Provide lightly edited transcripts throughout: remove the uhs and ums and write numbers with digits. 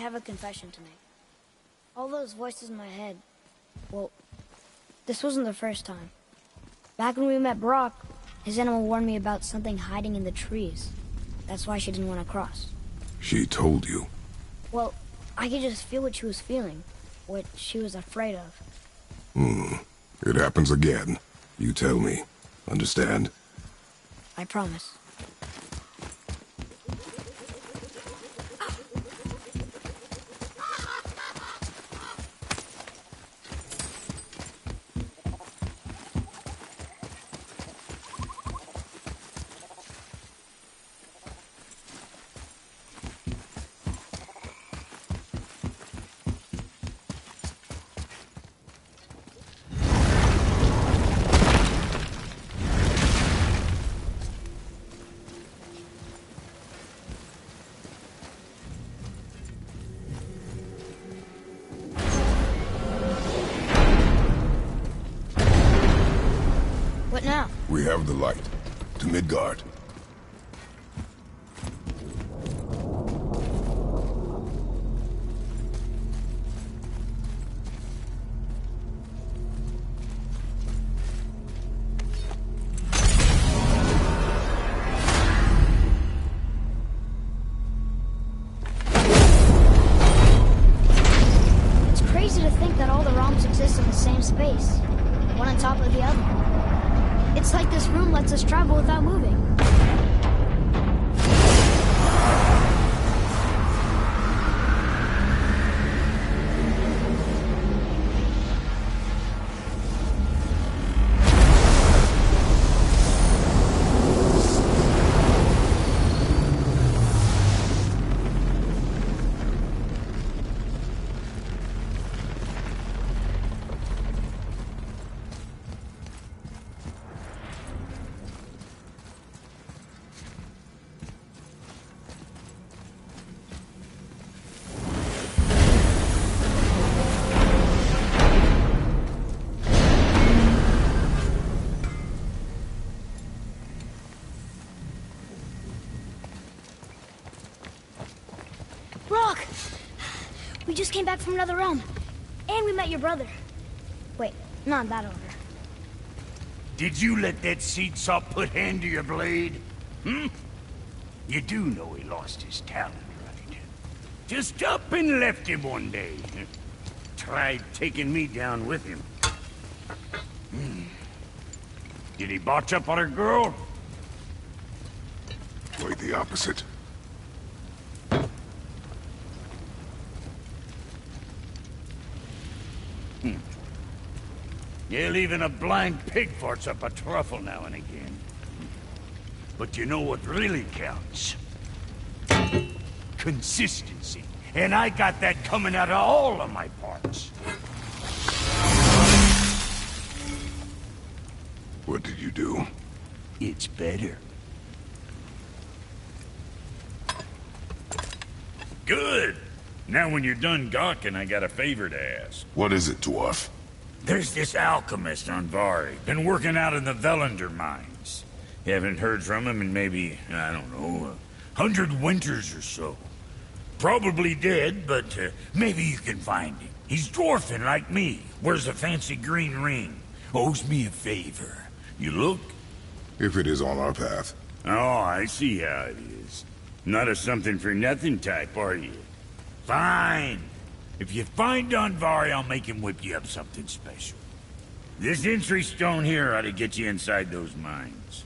have a confession to make. All those voices in my head, well, this wasn't the first time. Back when we met Brock, his animal warned me about something hiding in the trees. That's why she didn't want to cross. She told you? Well, I could just feel what she was feeling, what she was afraid of. It happens again. You tell me. Understand? I promise. What now? We have the light. To Midgard. It's crazy to think that all the realms exist in the same space, one on top of the other. It's like this room lets us travel without moving. Brock! We just came back from another realm. And we met your brother. Wait, not in that order. Did you let that seed sop put hand to your blade? You do know he lost his talent, right? Just up and left him one day. Tried taking me down with him. Did he botch up on her girl? Quite the opposite. Yeah, even a blind pig farts up a truffle now and again. But you know what really counts? Consistency. And I got that coming out of all of my parts. What did you do? It's better. Good! Now when you're done gawking, I got a favor to ask. What is it, dwarf? There's this alchemist on Vari. Been working out in the Velander mines. Haven't heard from him in maybe, I don't know, 100 winters or so. Probably dead, but maybe you can find him. He's dwarfing like me. Wears a fancy green ring. Owes me a favor. You look? If it is on our path. Oh, I see how it is. Not a something-for-nothing type, are you? Fine. If you find Vari, I'll make him whip you up something special. This entry stone here ought to get you inside those mines.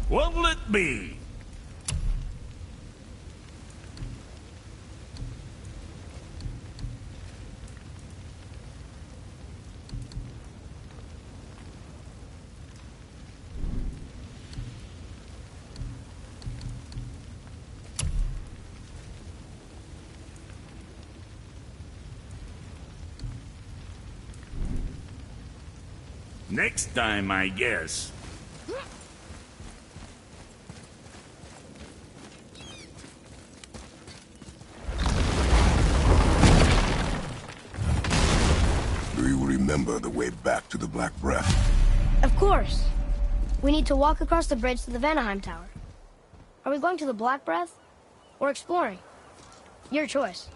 What'll it be? Next time, I guess. Do you remember the way back to the Black Breath? Of course. We need to walk across the bridge to the Vanaheim Tower. Are we going to the Black Breath? or exploring. Your choice.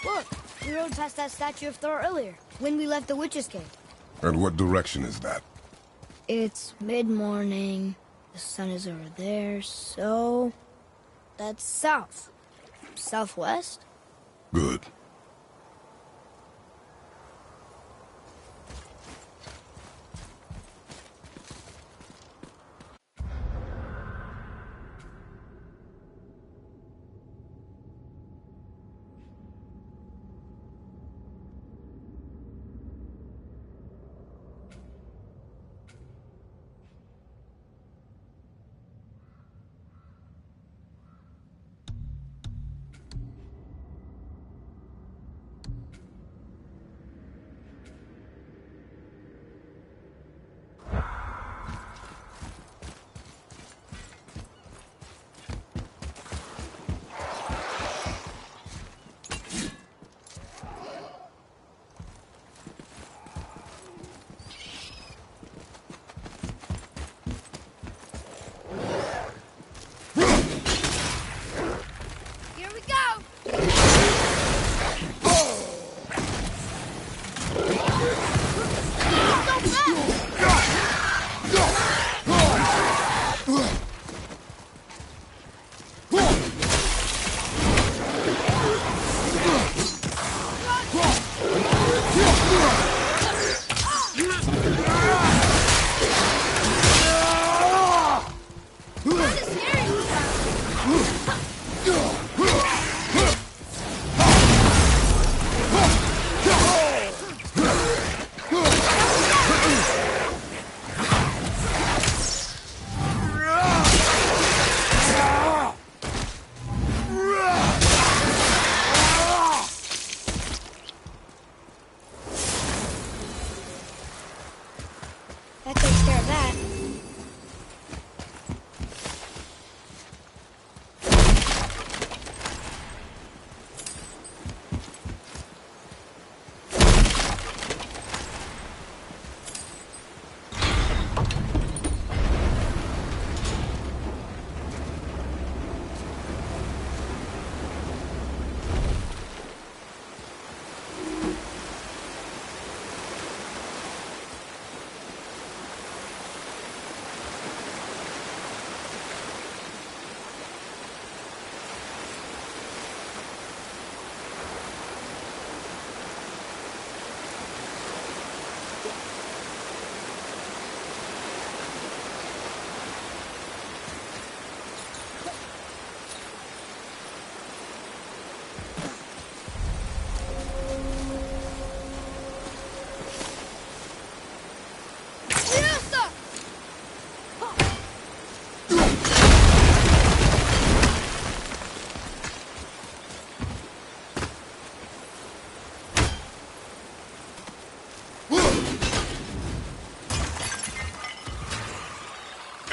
Look, we rode past that statue of Thor earlier, when we left the Witch's Cave. And what direction is that? It's mid-morning, the sun is over there, so... that's south. Southwest? Good.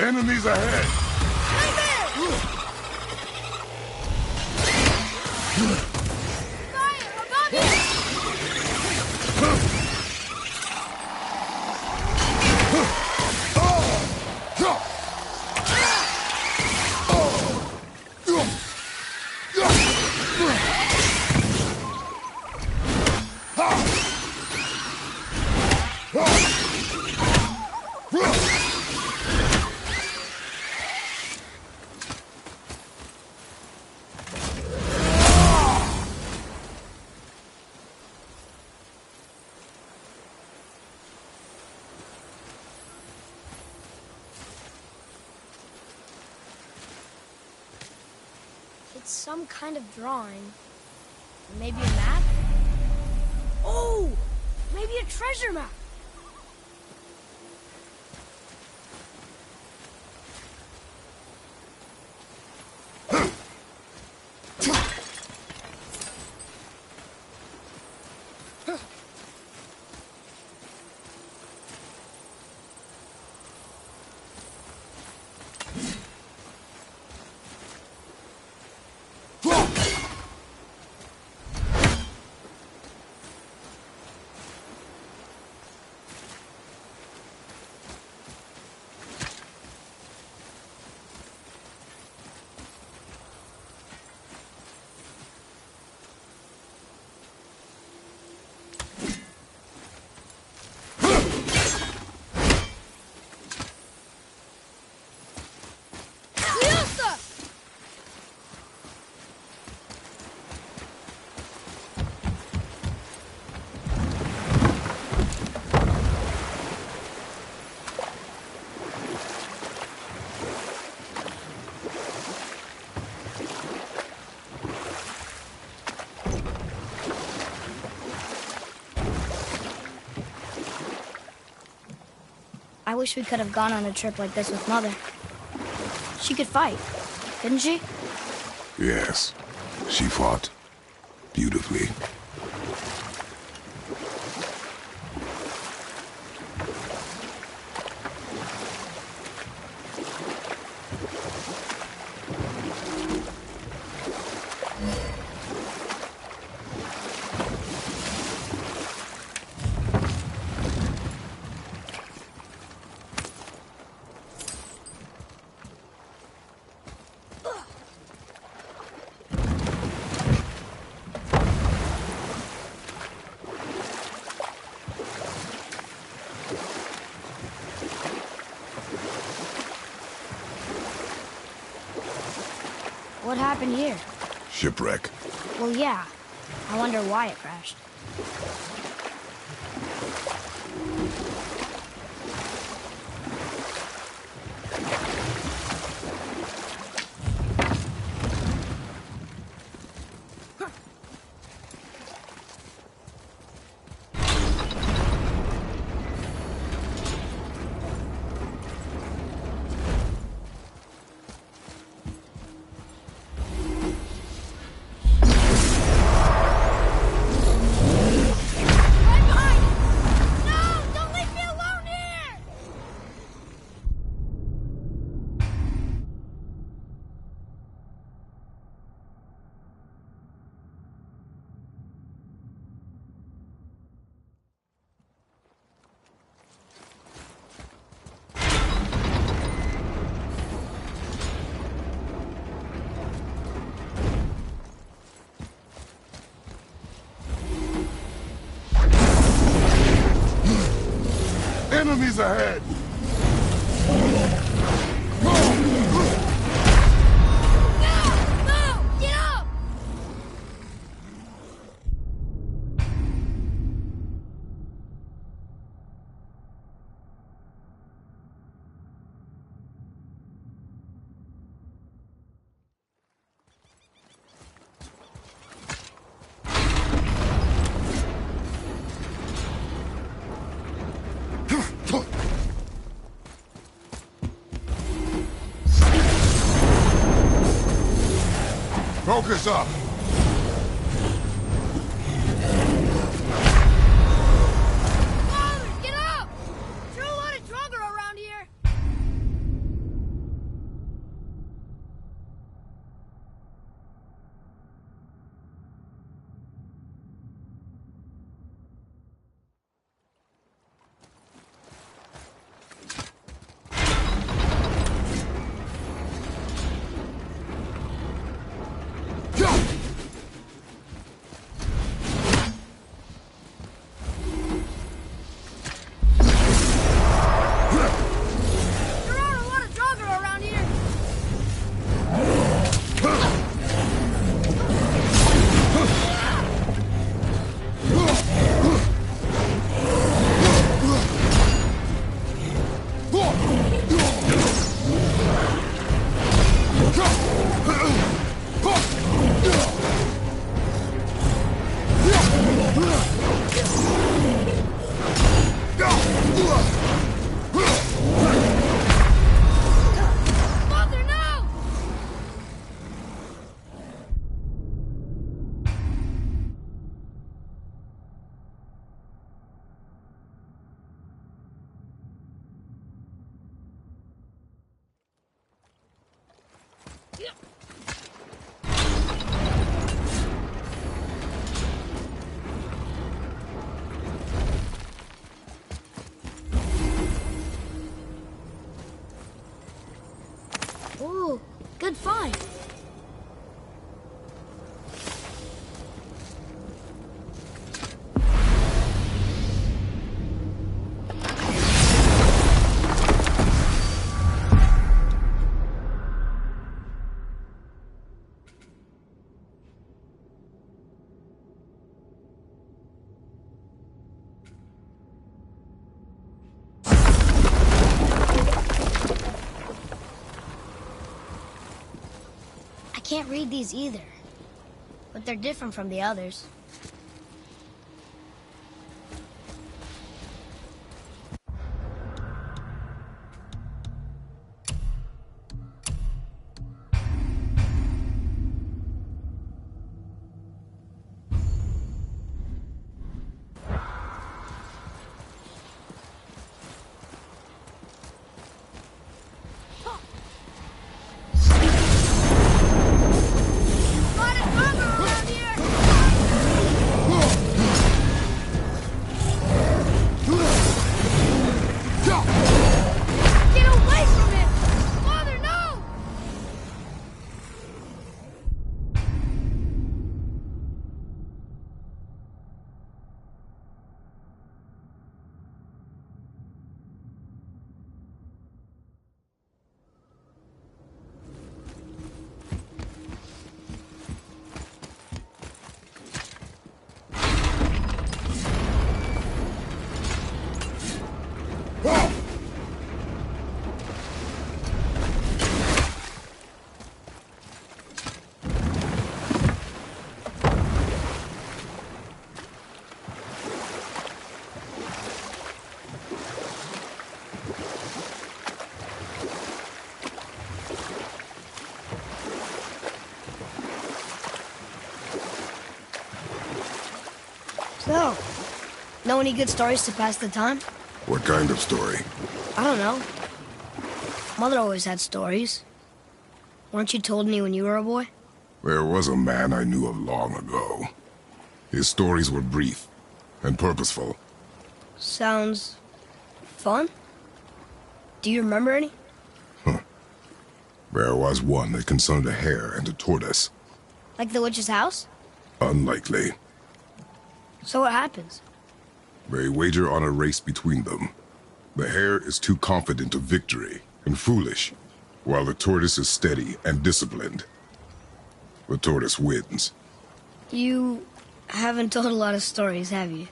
Enemies ahead! Right there! Fire! Above you! It's some kind of drawing. Maybe a map? Oh! Maybe a treasure map! I wish we could have gone on a trip like this with Mother. She could fight, couldn't she? Yes. She fought beautifully. What happened here? Shipwreck. Well, yeah. I wonder why it crashed. Enemies ahead! No! Get up! Focus up! Father, get up! There's a lot of Draugr around here. Ooh, good find. I can't read these either, but they're different from the others. So, know any good stories to pass the time? What kind of story? I don't know. Mother always had stories. Weren't you told any when you were a boy? There was a man I knew of long ago. His stories were brief and purposeful. Sounds fun. Do you remember any? There was one that concerned a hare and a tortoise. Like the witch's house? Unlikely. So what happens? They wager on a race between them. The hare is too confident of victory and foolish, while the tortoise is steady and disciplined. The tortoise wins. You haven't told a lot of stories, have you?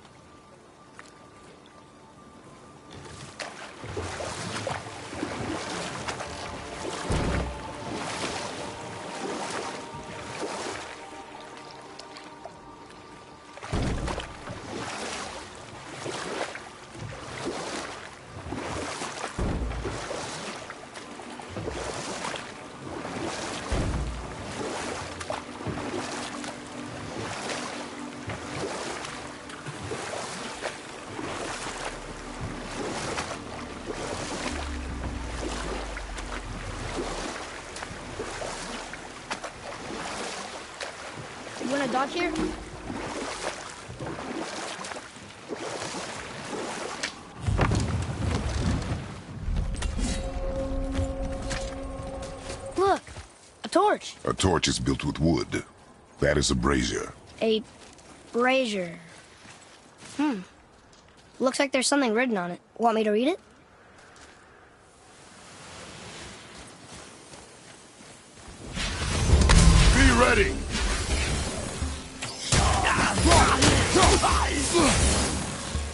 You want a dock here? Look, a torch. A torch is built with wood. That is a brazier. A brazier. Looks like there's something written on it. Want me to read it? Be ready!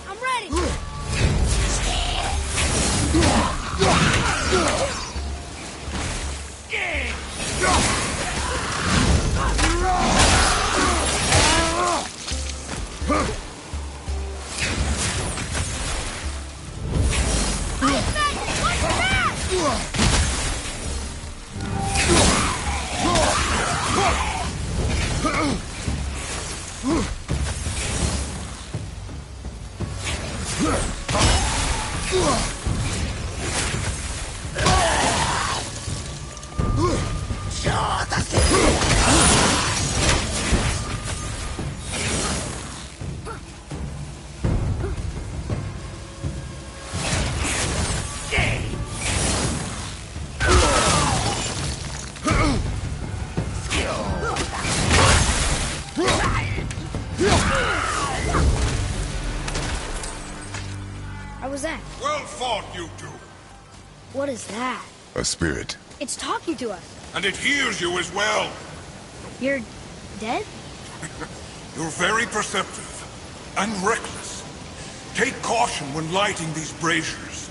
I'm ready! Charge! was that? Well fought, you two. What is that? A spirit. It's talking to us. And it hears you as well. You're dead? You're very perceptive and reckless. Take caution when lighting these braziers.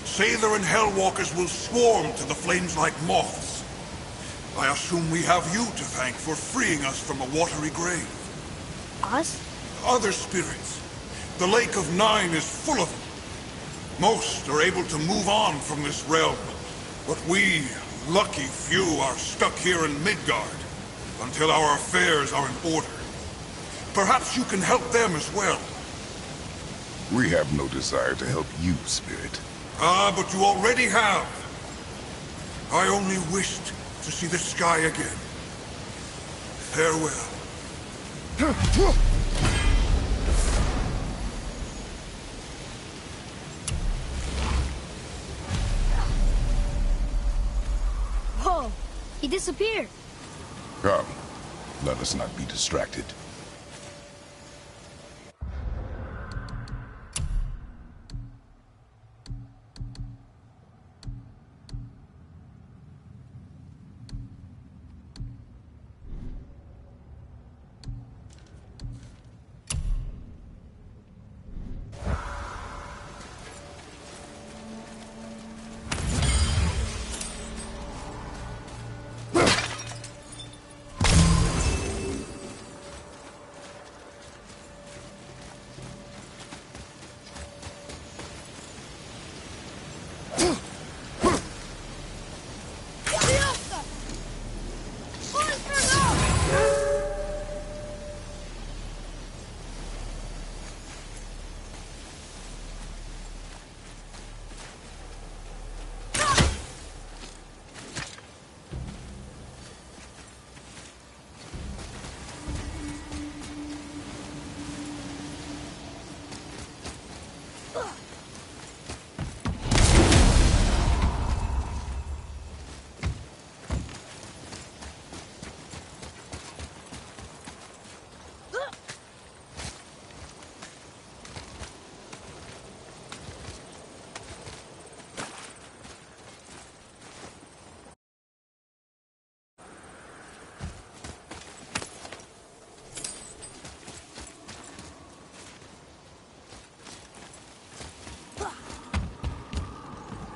Sailor and Hellwalkers will swarm to the flames like moths. I assume we have you to thank for freeing us from a watery grave. Us? Other spirits. The Lake of Nine is full of them. Most are able to move on from this realm, but we, lucky few, are stuck here in Midgard until our affairs are in order. Perhaps you can help them as well. We have no desire to help you, spirit. Ah, but you already have. I only wished to see the sky again. Farewell. Whoa! He disappeared. Come, let us not be distracted.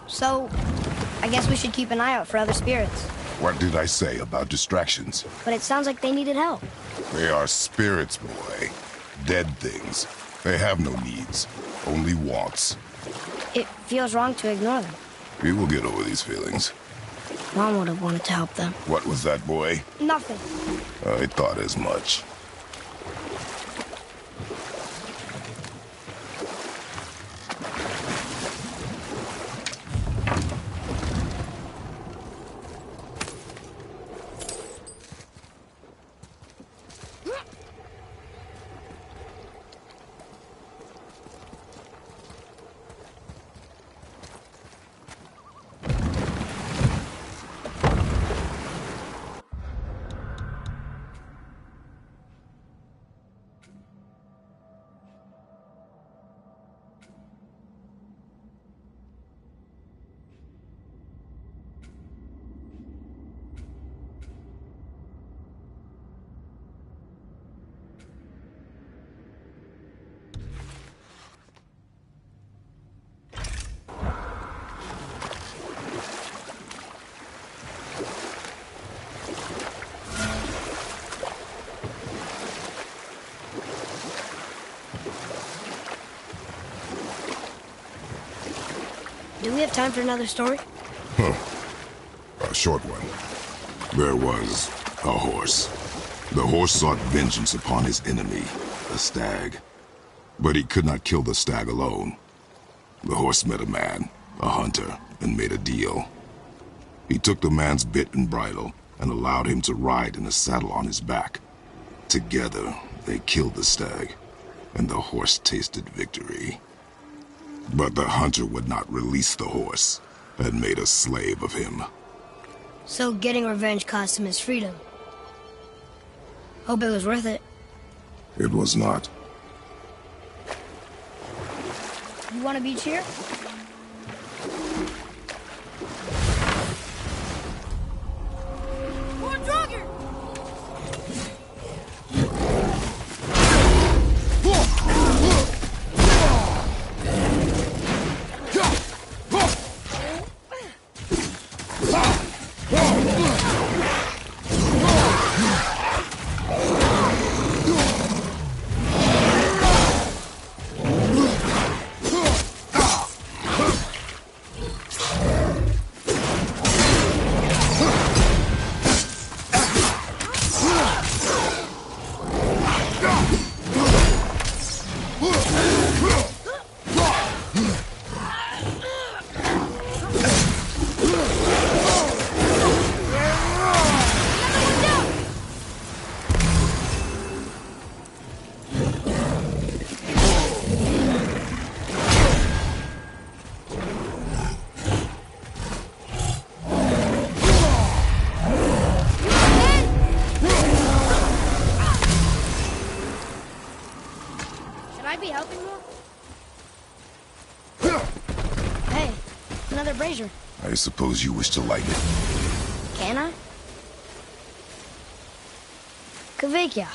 So, I guess we should keep an eye out for other spirits. What did I say about distractions? But it sounds like they needed help. They are spirits, boy. Dead things. They have no needs, only wants. It feels wrong to ignore them. We will get over these feelings. Mom would have wanted to help them. What was that, boy? Nothing. I thought as much. Do we have time for another story? A short one. There was a horse. The horse sought vengeance upon his enemy, the stag. But he could not kill the stag alone. The horse met a man, a hunter, and made a deal. He took the man's bit and bridle and allowed him to ride in a saddle on his back. Together, they killed the stag, and the horse tasted victory. But the hunter would not release the horse and made a slave of him. So getting revenge cost him his freedom. Hope it was worth it. It was not. You want a beach here? More drugger! Brazier. I suppose you wish to light it. Can I? Kavekya.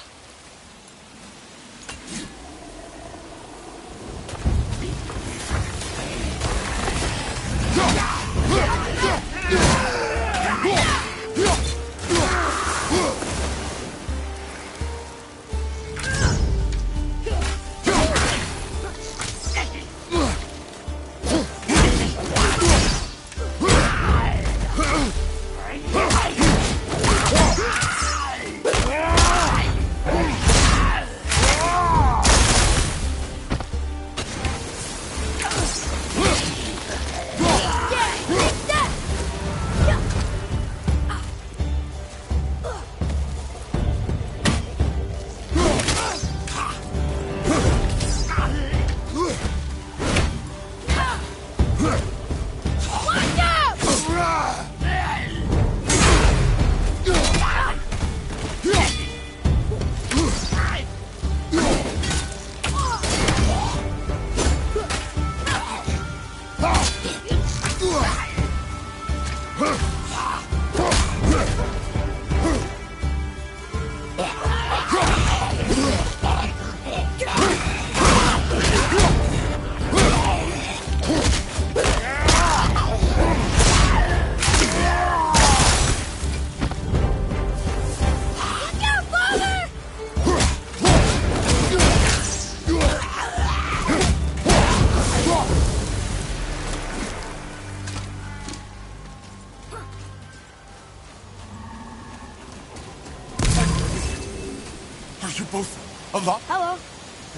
Both alive? Hello.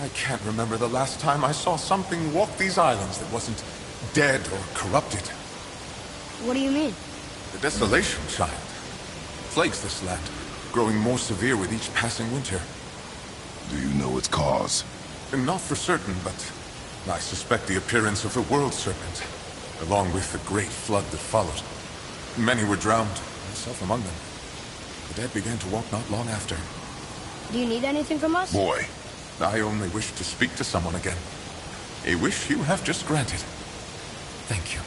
I can't remember the last time I saw something walk these islands that wasn't dead or corrupted. What do you mean? The desolation, child. Plagues this land, growing more severe with each passing winter. Do you know its cause? Not for certain, but I suspect the appearance of the World Serpent, along with the great flood that followed. Many were drowned, myself among them. The dead began to walk not long after. Do you need anything from us? Boy. I only wish to speak to someone again. A wish you have just granted. Thank you.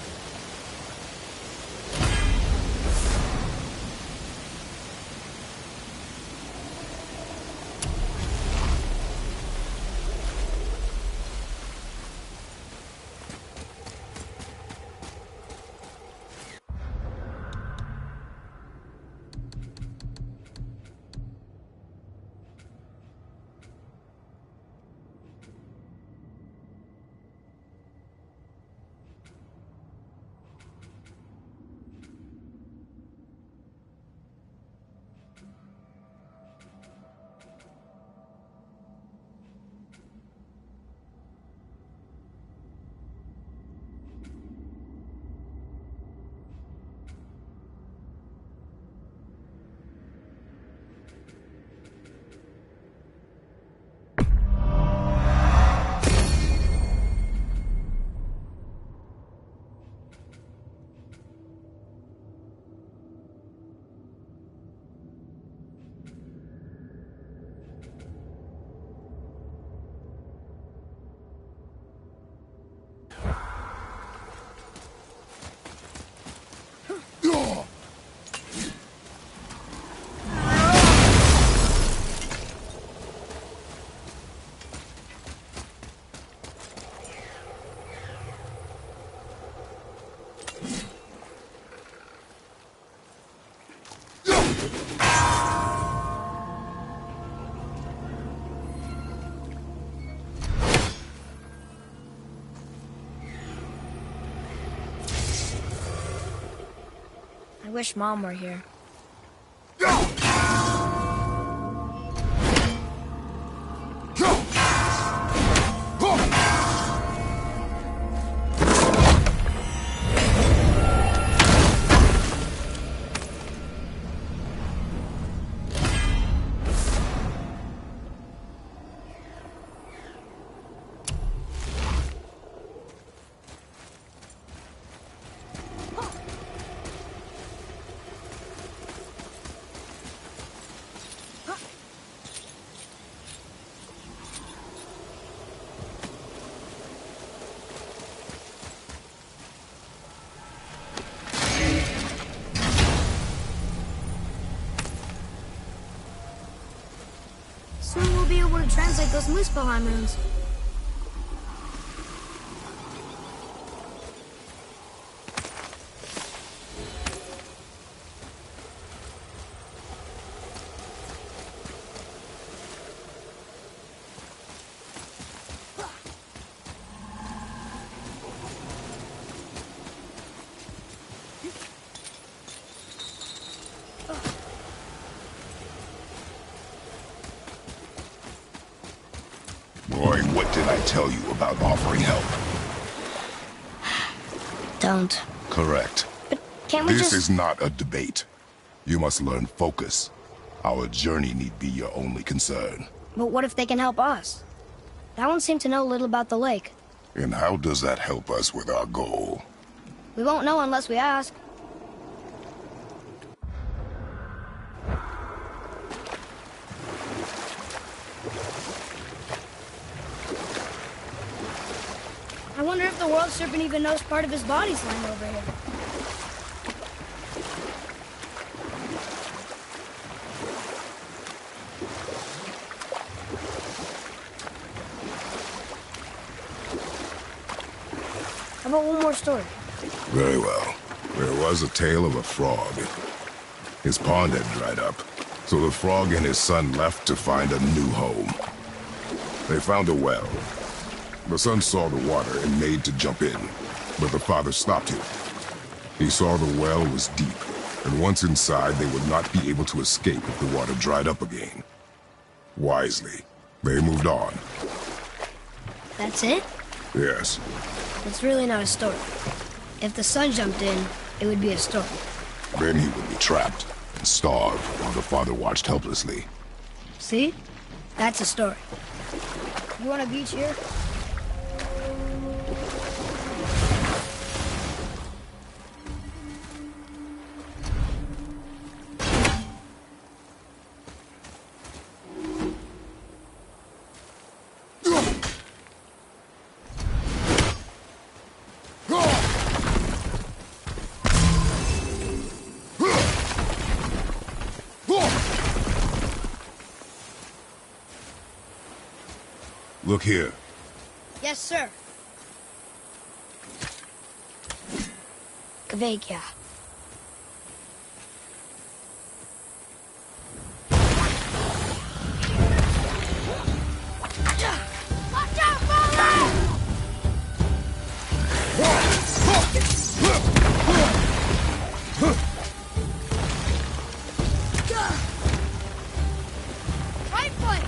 wish Mom were here. Soon we'll be able to translate those Muspelheim runes. Boy, what did I tell you about offering help? Don't. Correct. But can't we This just... is not a debate. You must learn focus. Our journey need be your only concern. But what if they can help us? That one seemed to know little about the lake. And how does that help us with our goal? We won't know unless we ask. I wonder if the world serpent even knows part of his body's lying over here. How about one more story? Very well. There was a tale of a frog. His pond had dried up, so the frog and his son left to find a new home. They found a well. The son saw the water and made to jump in, but the father stopped him. He saw the well was deep, and once inside they would not be able to escape if the water dried up again. Wisely, they moved on. That's it? Yes. It's really not a story. If the son jumped in, it would be a story. Then he would be trapped and starved while the father watched helplessly. See? That's a story. You want a beach here? Look here. Yes, sir. Kvekia. Watch out, Father! Right foot!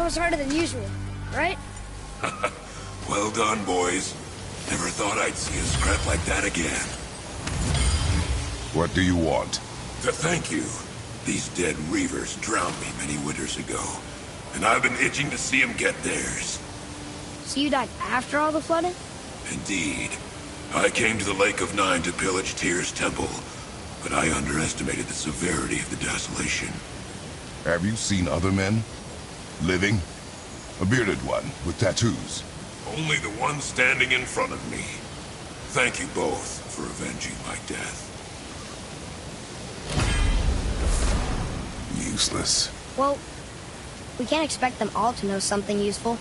was harder than usual, right? Well done, boys. Never thought I'd see a scrap like that again. What do you want? To thank you. These dead reavers drowned me many winters ago, and I've been itching to see them get theirs. So you died after all the flooding? Indeed. I came to the Lake of Nine to pillage Tyr's temple, but I underestimated the severity of the desolation. Have you seen other men? Living? A bearded one with tattoos? Only the one standing in front of me. Thank you both for avenging my death. Useless. Well, we can't expect them all to know something useful.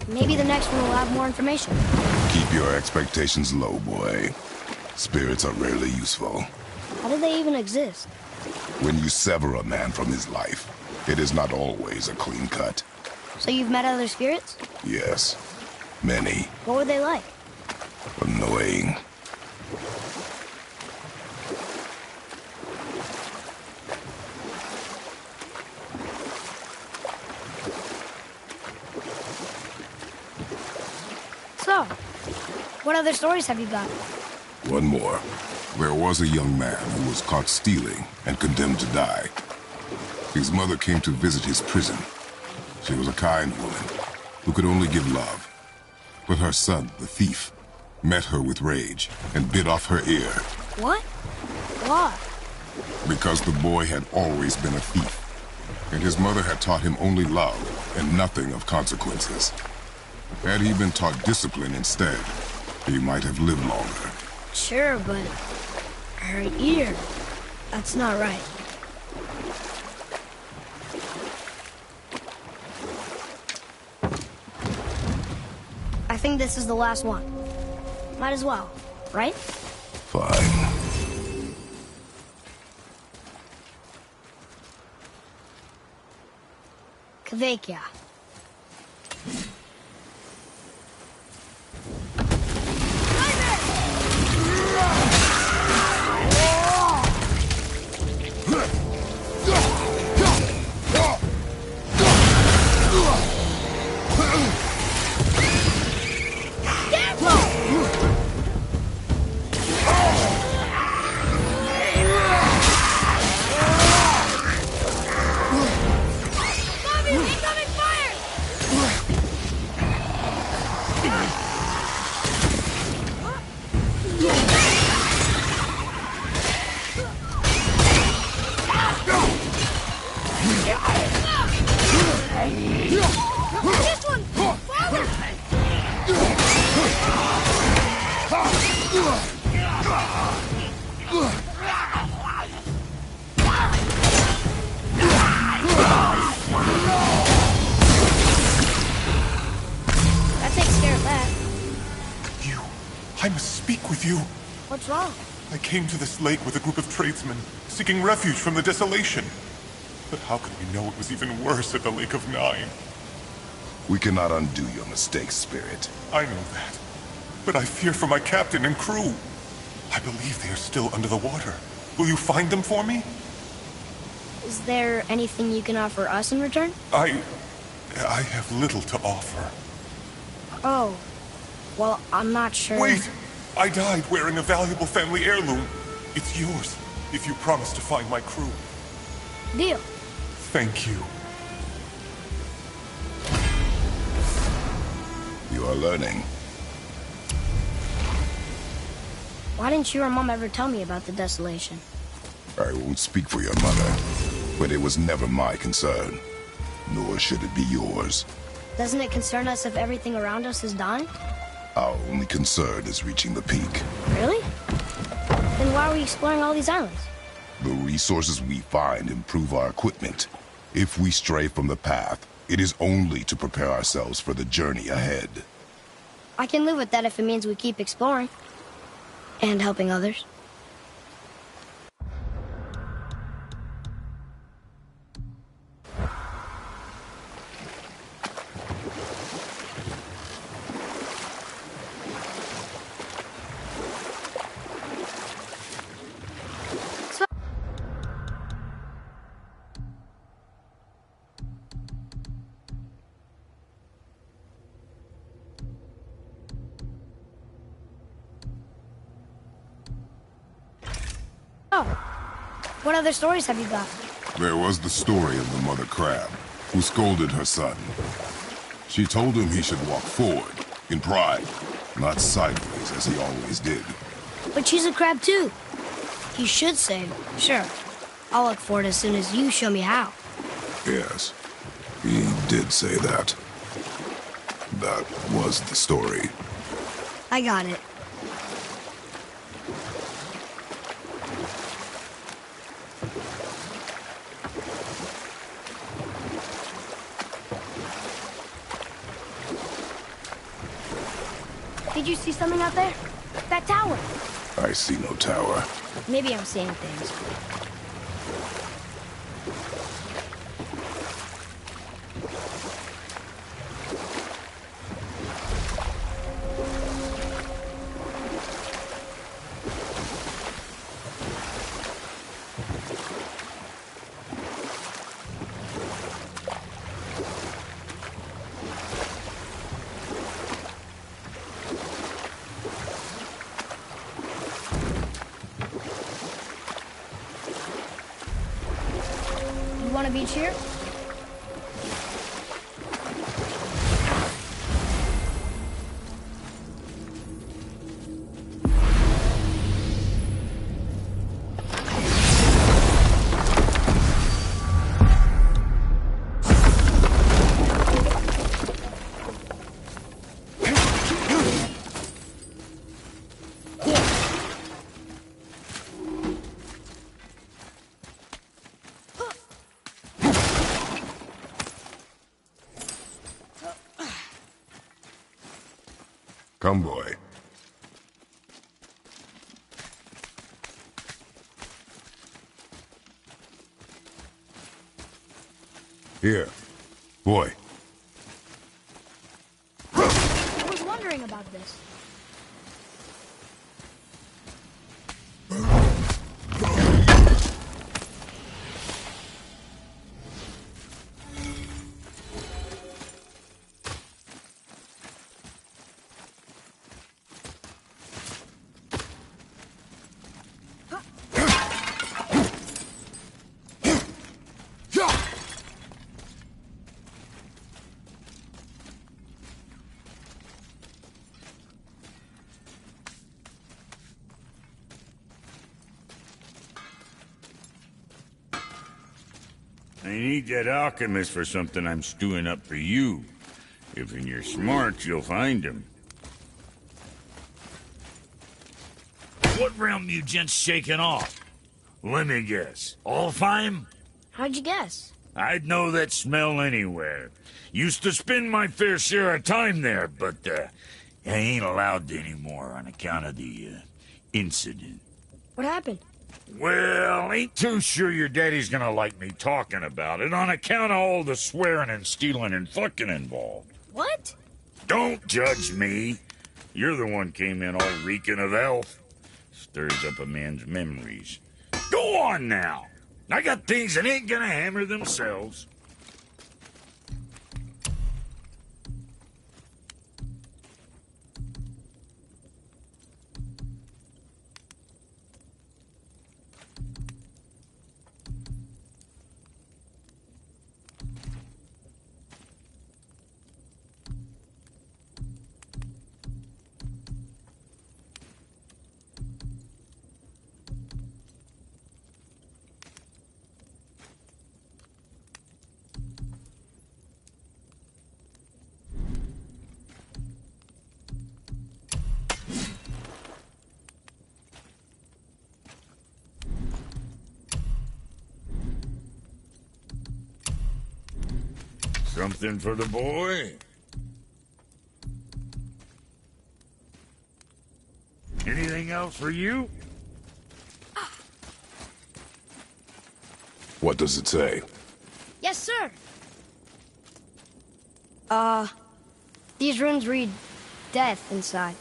Maybe the next one will have more information. Keep your expectations low, boy. Spirits are rarely useful. How do they even exist? When you sever a man from his life, it is not always a clean cut. So you've met other spirits? Yes, many. What were they like? Annoying. So, what other stories have you got? One more. There was a young man who was caught stealing and condemned to die. His mother came to visit his prison. She was a kind woman who could only give love. But her son, the thief, met her with rage and bit off her ear. What? Why? Because the boy had always been a thief, and his mother had taught him only love and nothing of consequences. Had he been taught discipline instead, he might have lived longer. Sure, but her ear, that's not right. I think this is the last one. Might as well, right? Fine. Kvekia. I must speak with you. What's wrong? I came to this lake with a group of tradesmen, seeking refuge from the desolation. But how could we know it was even worse at the Lake of Nine? We cannot undo your mistakes, Spirit. I know that. But I fear for my captain and crew. I believe they are still under the water. Will you find them for me? Is there anything you can offer us in return? I have little to offer. Oh. Well, I'm not sure. Wait! I died wearing a valuable family heirloom. It's yours, if you promise to find my crew. Deal. Thank you. You are learning. Why didn't you or Mom ever tell me about the desolation? I won't speak for your mother, but it was never my concern. Nor should it be yours. Doesn't it concern us if everything around us is dying? Our only concern is reaching the peak. Really? Then why are we exploring all these islands? The resources we find improve our equipment. If we stray from the path, it is only to prepare ourselves for the journey ahead. I can live with that if it means we keep exploring. And helping others. What other stories have you got? There was the story of the mother crab, who scolded her son. She told him he should walk forward, in pride, not sideways as he always did. But she's a crab too. You should say, sure. I'll look for it as soon as you show me how. Yes, he did say that. That was the story. I got it. Did you see something out there? That tower. I see no tower. Maybe I'm seeing things. Want a beach here? Come, boy. Here, boy. I was wondering about this. I need that alchemist for something I'm stewing up for you. If you're smart, you'll find him. What realm you gents shaking off? Let me guess. Alfheim? How'd you guess? I'd know that smell anywhere. Used to spend my fair share of time there, but I ain't allowed to anymore on account of the incident. What happened? Well, ain't too sure your daddy's gonna like me talking about it on account of all the swearing and stealing and fucking involved. What? Don't judge me. You're the one came in all reeking of elf. Stirs up a man's memories. Go on now. I got things that ain't gonna hammer themselves. Something for the boy? Anything else for you? What does it say? Yes, sir. These runes read death inside.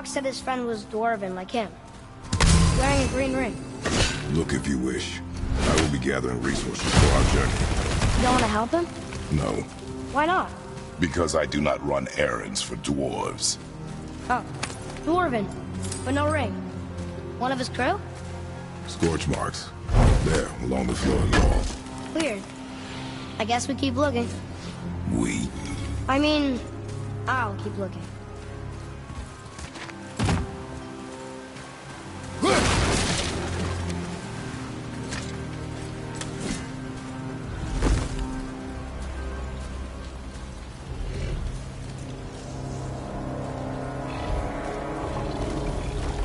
Brock said his friend was dwarven like him, wearing a green ring. Look if you wish. I will be gathering resources for our journey. You don't want to help him? No, Why not? because I do not run errands for dwarves. Oh, dwarven, but no ring. One of his crew? Scorch marks. There, along the floor and wall. Weird. I guess we keep looking. We? I mean, I'll keep looking.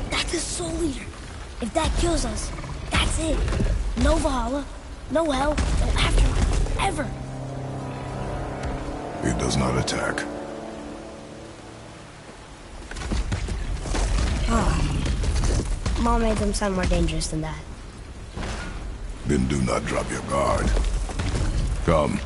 That's the Soul Eater. If that kills us, that's it. No Valhalla, no hell, no afterlife, ever. It does not attack. Mom made them sound more dangerous than that. Then do not drop your guard. Come.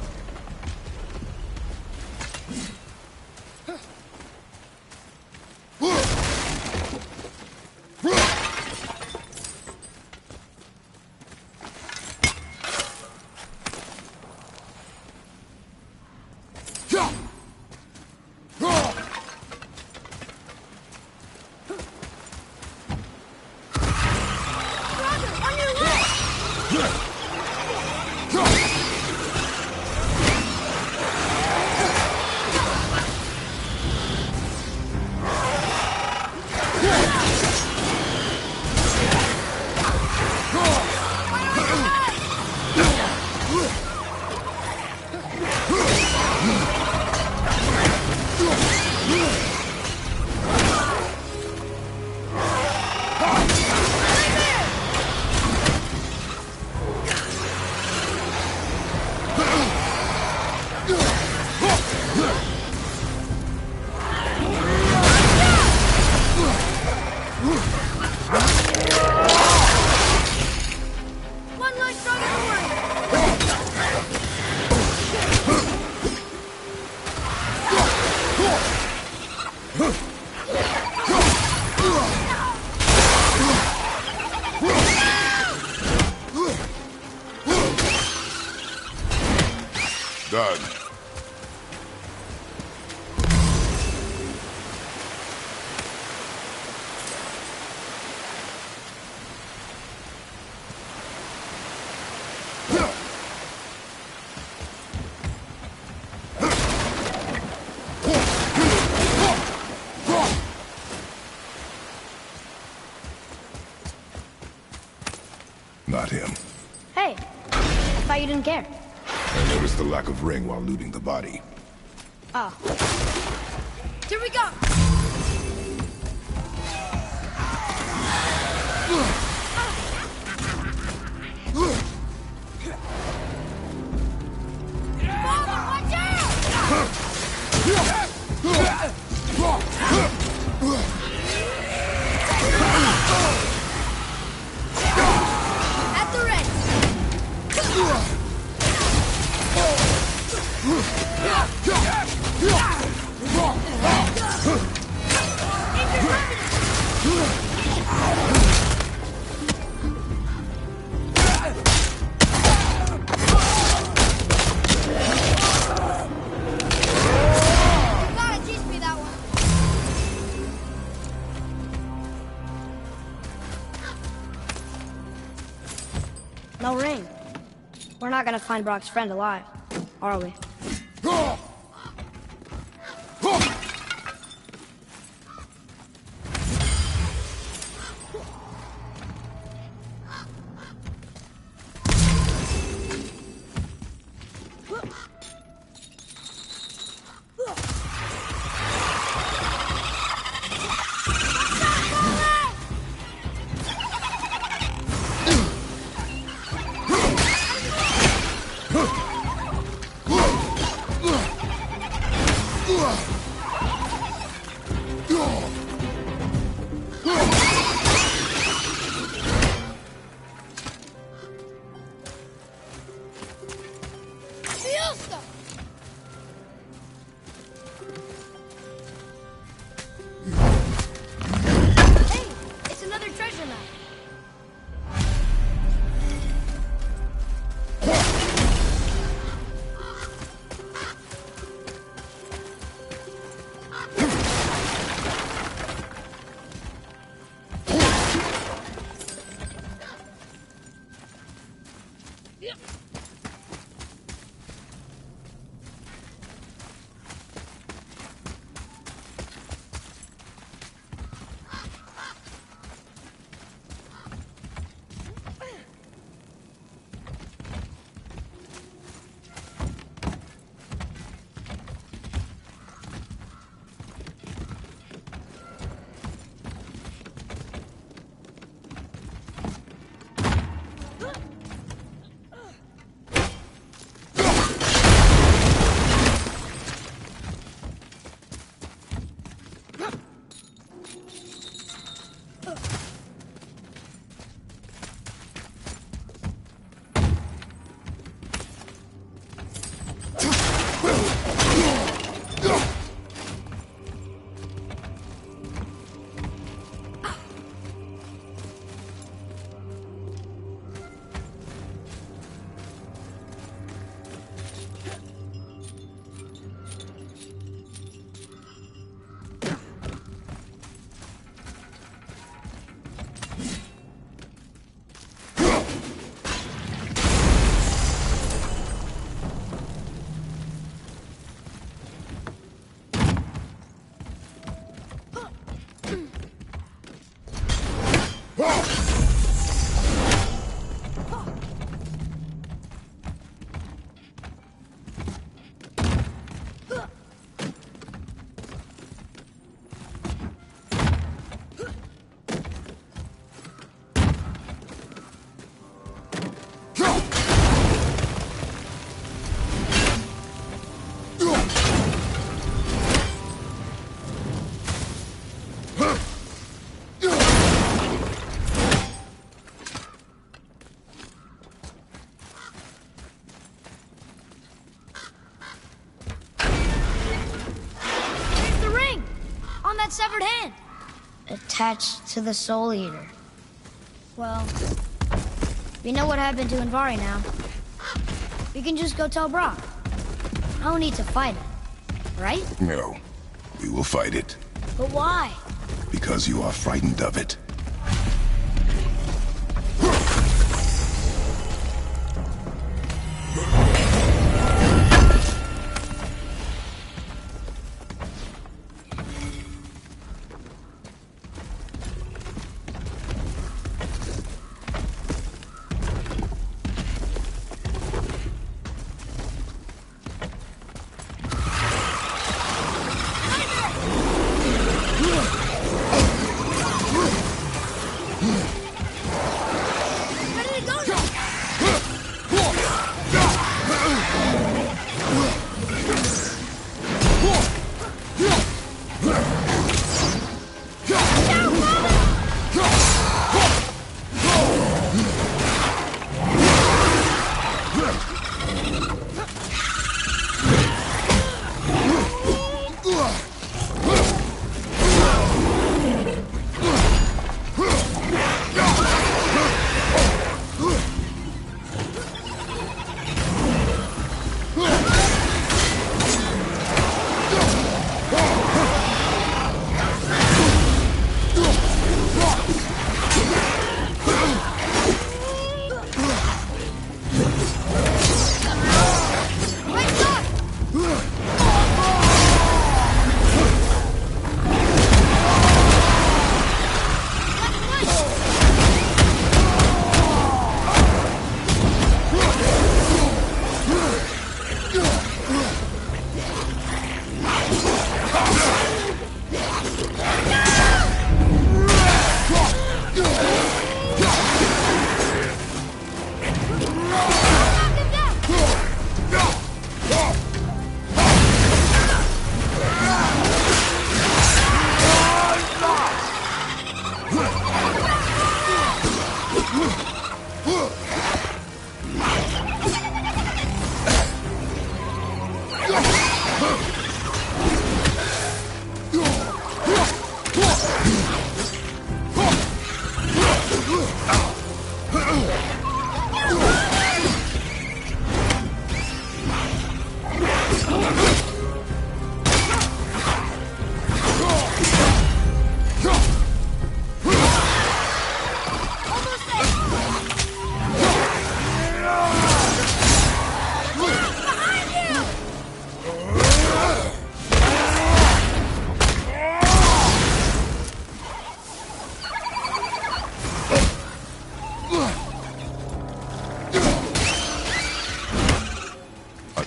Done. Not him. Hey, I thought you didn't care. I noticed the lack of ring while looting the body. Oh. Here we go! Father, watch out! At the ready! You gotta teach me that one. No ring. We're not gonna find Brock's friend alive, are we? severed hand. Attached to the Soul Eater. Well, we know what happened to Anvari now. We can just go tell Brock. No need to fight it, right? No, we will fight it. But why? Because you are frightened of it.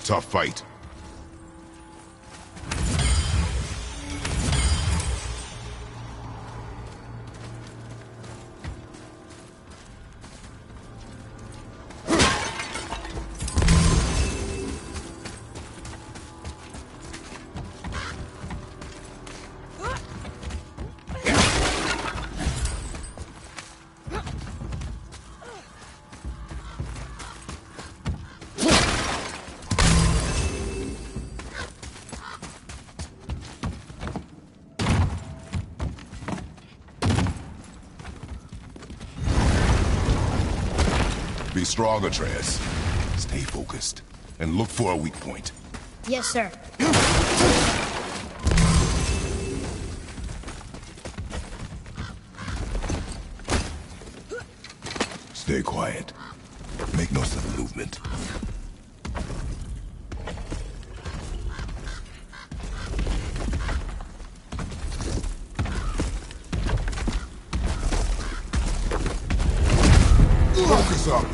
tough fight. Be strong, Atreus. Stay focused, and look for a weak point. Yes, sir. Stay quiet. Make no sudden movement. Focus up.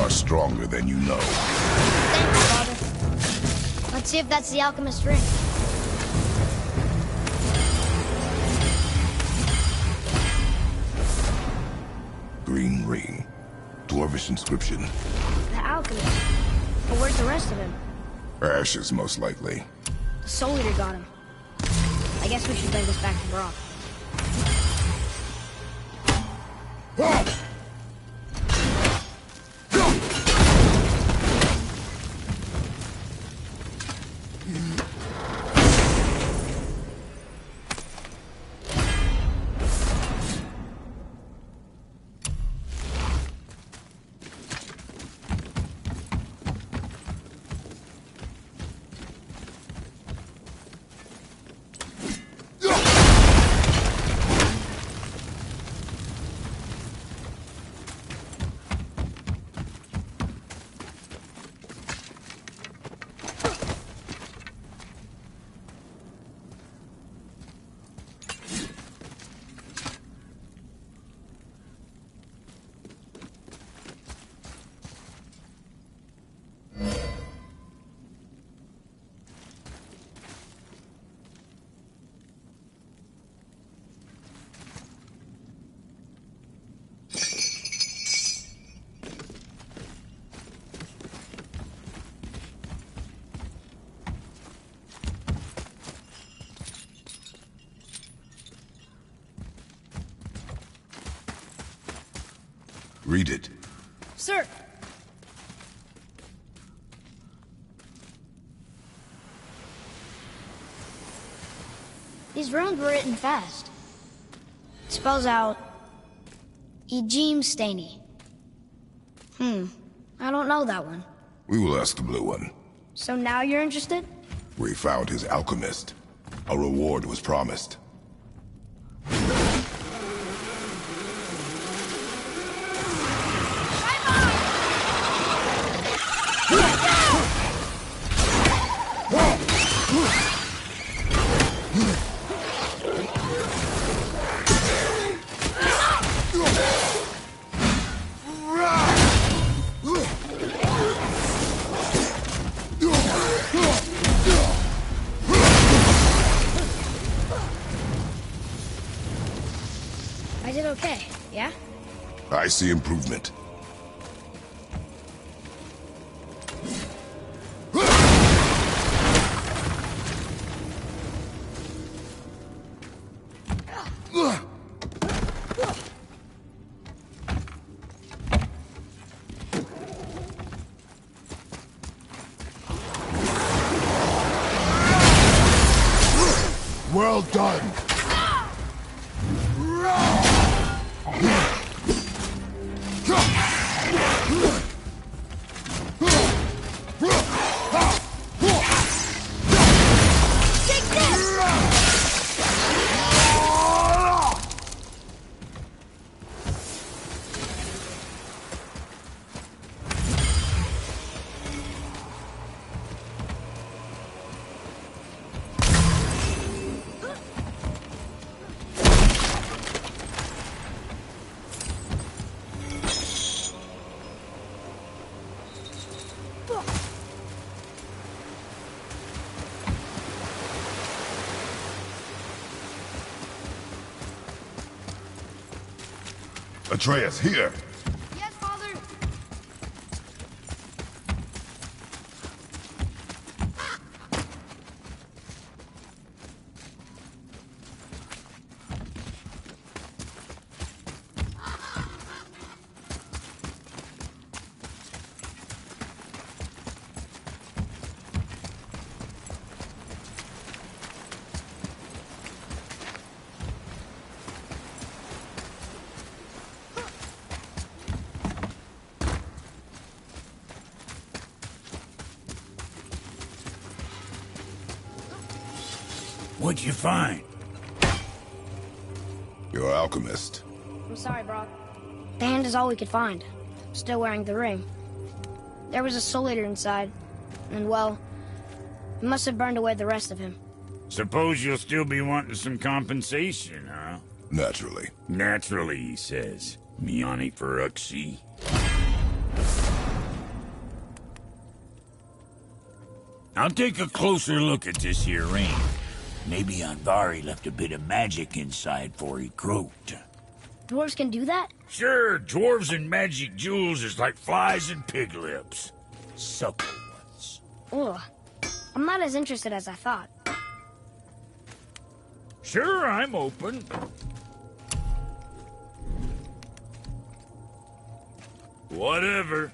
Stronger than you know. Thanks, Father. Let's see if that's the alchemist's ring. Green ring. Dwarvish inscription. The alchemist. But where's the rest of him? Ashes, most likely. The Soul Eater got him. I guess we should bring this back to Brock. Read it. Sir! These runes were written fast. It spells out Ejim Staney. I don't know that one. We will ask the blue one. So now you're interested? We found his alchemist. A reward was promised. I did okay, yeah? I see improvement. Well done! Atreus, here! Yes, Father! What'd you find? Your alchemist. I'm sorry, Brock. The hand is all we could find. Still wearing the ring. There was a soul eater inside, and well, it must have burned away the rest of him. Suppose you'll still be wanting some compensation, huh? Naturally. Naturally, he says. Miani Feruxi. I'll take a closer look at this here ring. Maybe Anvari left a bit of magic inside for he croaked. Dwarves can do that? Sure, dwarves and magic jewels is like flies and pig lips. Supple ones. Ugh. I'm not as interested as I thought. Sure, I'm open. Whatever.